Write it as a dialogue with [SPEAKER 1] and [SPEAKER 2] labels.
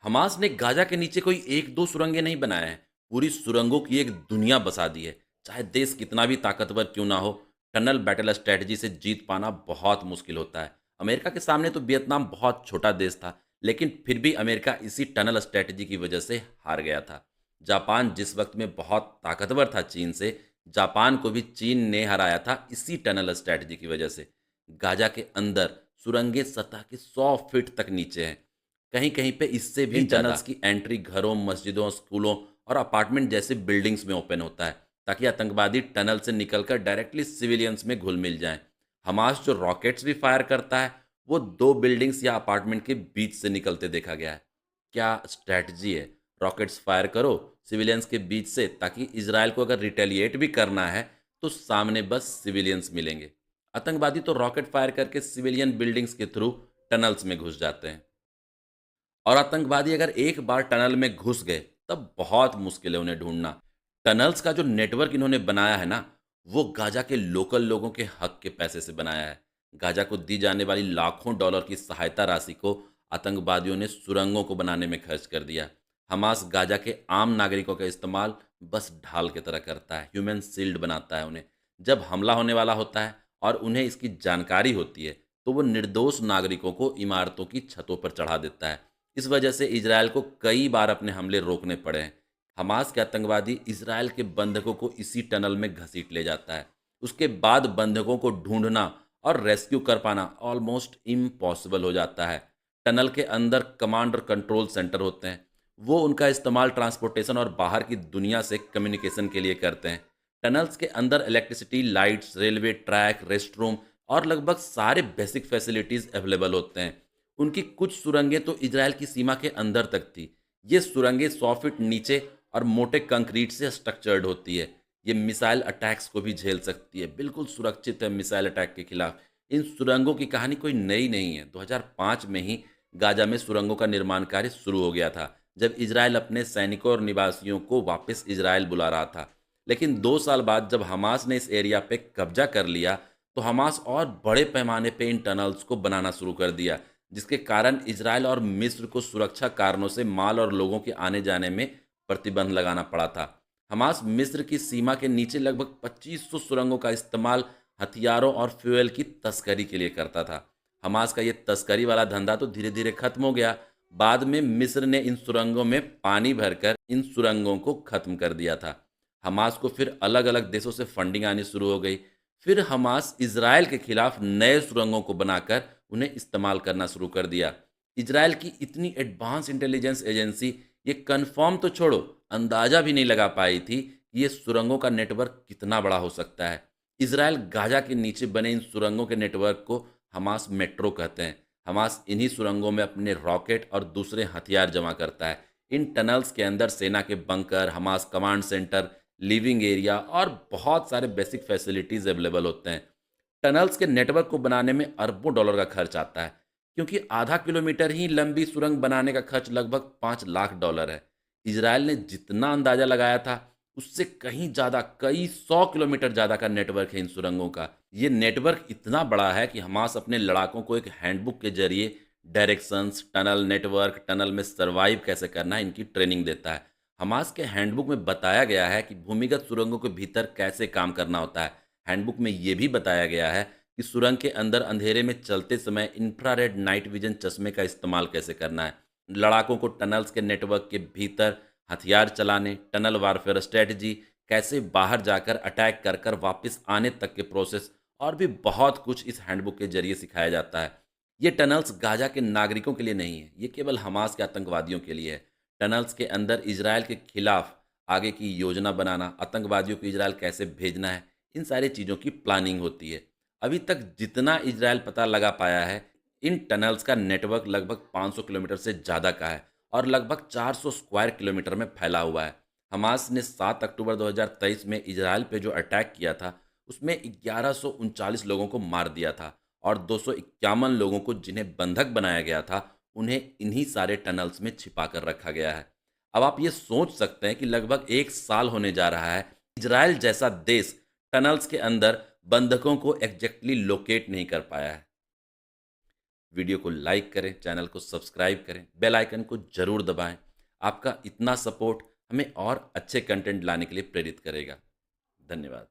[SPEAKER 1] Hamas ने Gaza के नीचे कोई एक दो सुरंगें नहीं बनाए हैं, पूरी सुरंगों की एक दुनिया बसा दी है। चाहे देश कितना भी ताकतवर क्यों ना हो, टनल बैटल स्ट्रेटजी से जीत पाना बहुत मुश्किल होता है। अमेरिका के सामने तो वियतनाम बहुत छोटा देश था, लेकिन फिर भी अमेरिका इसी टनल स्ट्रेटजी की वजह से हार गया था। जापान जिस वक्त में बहुत ताकतवर था चीन से, जापान को भी चीन ने हराया था इसी टनल स्ट्रेटजी की वजह से। गाजा के अंदर सुरंगें सतह के 100 फीट तक नीचे हैं, कहीं-कहीं पे इससे भी
[SPEAKER 2] इन
[SPEAKER 1] ज़्यादा।
[SPEAKER 2] टनल्स
[SPEAKER 1] की एंट्री घरों, मस्जिदों, स्कूलों और अपार्टमेंट जैसे बिल्डिंग्स में ओपन होता है, ताकि आतंकवादी टनल से निकलकर डायरेक्टली सिविलियंस में घुल मिल जाएं। हमास जो रॉकेट्स भी फायर करता है, वो 2 बिल्डिंग्स या अपार्टमेंट के बीच से निकलते देखा गया है। क्या स्ट्रैटेजी है! रॉकेट्स फायर करो सिविलियंस के बीच से, ताकि इज़राइल को अगर रिटेलिएट भी करना है, तो सामने बस सिविलियंस मिलेंगे। आतंकवादी तो रॉकेट फायर करके सिविलियन बिल्डिंग्स के थ्रू टनल्स में घुस जाते हैं। और आतंकवादी अगर एक बार टनल में घुस गए, तब बहुत मुश्किल है उन्हें ढूंढना। टनल्स का जो नेटवर्क इन्होंने बनाया है ना, वो गाजा के लोकल लोगों के हक के पैसे से बनाया है। गाजा को दी जाने वाली लाखों डॉलर की सहायता राशि को आतंकवादियों ने सुरंगों को बनाने में खर्च कर दिया। हमास गाजा के आम नागरिकों का इस्तेमाल बस ढाल की तरह करता है, ह्यूमन शील्ड बनाता है उन्हें। जब हमला होने वाला होता है और उन्हें इसकी जानकारी होती है, तो वो निर्दोष नागरिकों को इमारतों की छतों पर चढ़ा देता है। इस वजह से इजरायल को कई बार अपने हमले रोकने पड़े हैं। हमास के आतंकवादी इजरायल के बंधकों को इसी टनल में घसीट ले जाता है। उसके बाद बंधकों को ढूंढना और रेस्क्यू कर पाना ऑलमोस्ट इम्पॉसिबल हो जाता है। टनल के अंदर कमांड और कंट्रोल सेंटर होते हैं। वो उनका इस्तेमाल ट्रांसपोर्टेशन और बाहर की दुनिया से कम्युनिकेशन के लिए करते हैं। टनल्स के अंदर electricity, lights, railway track, rest room और लगभग सारे बेसिक फैसिलिटीज़ अवेलेबल होते हैं। उनकी कुछ सुरंगें तो इजराइल की सीमा के अंदर तक थी। ये सुरंगें 100 फीट नीचे और मोटे कंक्रीट से स्ट्रक्चर्ड होती है। ये मिसाइल अटैक्स को भी झेल सकती है, बिल्कुल सुरक्षित है मिसाइल अटैक के खिलाफ। इन सुरंगों की कहानी कोई नई नहीं है। 2005 में ही गाजा में सुरंगों का निर्माण कार्य शुरू हो गया था, जब इजराइल अपने सैनिकों और निवासियों को वापस इजराइल बुला रहा था। लेकिन 2 साल बाद जब हमास ने इस एरिया पे कब्जा कर लिया, तो हमास और बड़े पैमाने पे इन टनल्स को बनाना शुरू कर दिया, जिसके कारण इजराइल और मिस्र को सुरक्षा कारणों से माल और लोगों के आने जाने में प्रतिबंध लगाना पड़ा था। हमास मिस्र की सीमा के नीचे लगभग 2500 सुरंगों का इस्तेमाल हथियारों और फ्यूल की तस्करी के लिए करता था। हमास का ये तस्करी वाला धंधा तो धीरे धीरे खत्म हो गया। बाद में मिस्र ने इन सुरंगों में पानी भरकर इन सुरंगों को खत्म कर दिया था। हमास को फिर अलग अलग देशों से फंडिंग आनी शुरू हो गई। फिर हमास इजराइल के खिलाफ नए सुरंगों को बनाकर उन्हें इस्तेमाल करना शुरू कर दिया। इजराइल की इतनी एडवांस इंटेलिजेंस एजेंसी ये कंफर्म तो छोड़ो, अंदाजा भी नहीं लगा पाई थी कि ये सुरंगों का नेटवर्क कितना बड़ा हो सकता है। इजराइल गाजा के नीचे बने इन सुरंगों के नेटवर्क को हमास मेट्रो कहते हैं। हमास इन्हीं सुरंगों में अपने रॉकेट और दूसरे हथियार जमा करता है। इन टनल्स के अंदर सेना के bunker, Hamas command centre, living area और बहुत सारे बेसिक फैसिलिटीज़ अवेलेबल होते हैं। टनल्स के नेटवर्क को बनाने में अरबों डॉलर का खर्च आता है, क्योंकि आधा किलोमीटर ही लंबी सुरंग बनाने का खर्च लगभग 5 लाख डॉलर है। इसराइल ने जितना अंदाजा लगाया था, उससे कहीं ज़्यादा, कई 100 किलोमीटर ज़्यादा का नेटवर्क है इन सुरंगों का। ये नेटवर्क इतना बड़ा है कि हमास अपने लड़ाकों को एक हैंडबुक के जरिए डायरेक्शंस, टनल नेटवर्क, टनल में सर्वाइव कैसे करना है, इनकी ट्रेनिंग देता है। हमास के हैंडबुक में बताया गया है कि भूमिगत सुरंगों के भीतर कैसे काम करना होता है। हैंडबुक में ये भी बताया गया है कि सुरंग के अंदर अंधेरे में चलते समय इंफ्रारेड नाइट विजन चश्मे का इस्तेमाल कैसे करना है। लड़ाकों को टनल्स के नेटवर्क के भीतर हथियार चलाने, टनल वारफेयर स्ट्रेटजी, कैसे बाहर जाकर अटैक कर कर वापस आने तक के प्रोसेस और भी बहुत कुछ इस हैंडबुक के जरिए सिखाया जाता है। ये टनल्स गाजा के नागरिकों के लिए नहीं है, ये केवल हमास के आतंकवादियों के लिए है। टनल्स के अंदर इजराइल के खिलाफ आगे की योजना बनाना, आतंकवादियों को इजराइल कैसे भेजना है, इन सारी चीज़ों की प्लानिंग होती है। अभी तक जितना इजराइल पता लगा पाया है, इन टनल्स का नेटवर्क लगभग 500 किलोमीटर से ज़्यादा का है और लगभग 400 स्क्वायर किलोमीटर में फैला हुआ है। हमास ने 7 अक्टूबर 2023 में इजराइल पे जो अटैक किया था, उसमें 1139 लोगों को मार दिया था और 251 लोगों को जिन्हें बंधक बनाया गया था, उन्हें इन्हीं सारे टनल्स में छिपा कर रखा गया है। अब आप ये सोच सकते हैं कि लगभग 1 साल होने जा रहा है, इजराइल जैसा देश टनल्स के अंदर बंधकों को एग्जैक्टली लोकेट नहीं कर पाया है। वीडियो को लाइक करें, चैनल को सब्सक्राइब करें, बेल आइकन को ज़रूर दबाएँ। आपका इतना सपोर्ट हमें और अच्छे कंटेंट लाने के लिए प्रेरित करेगा। धन्यवाद।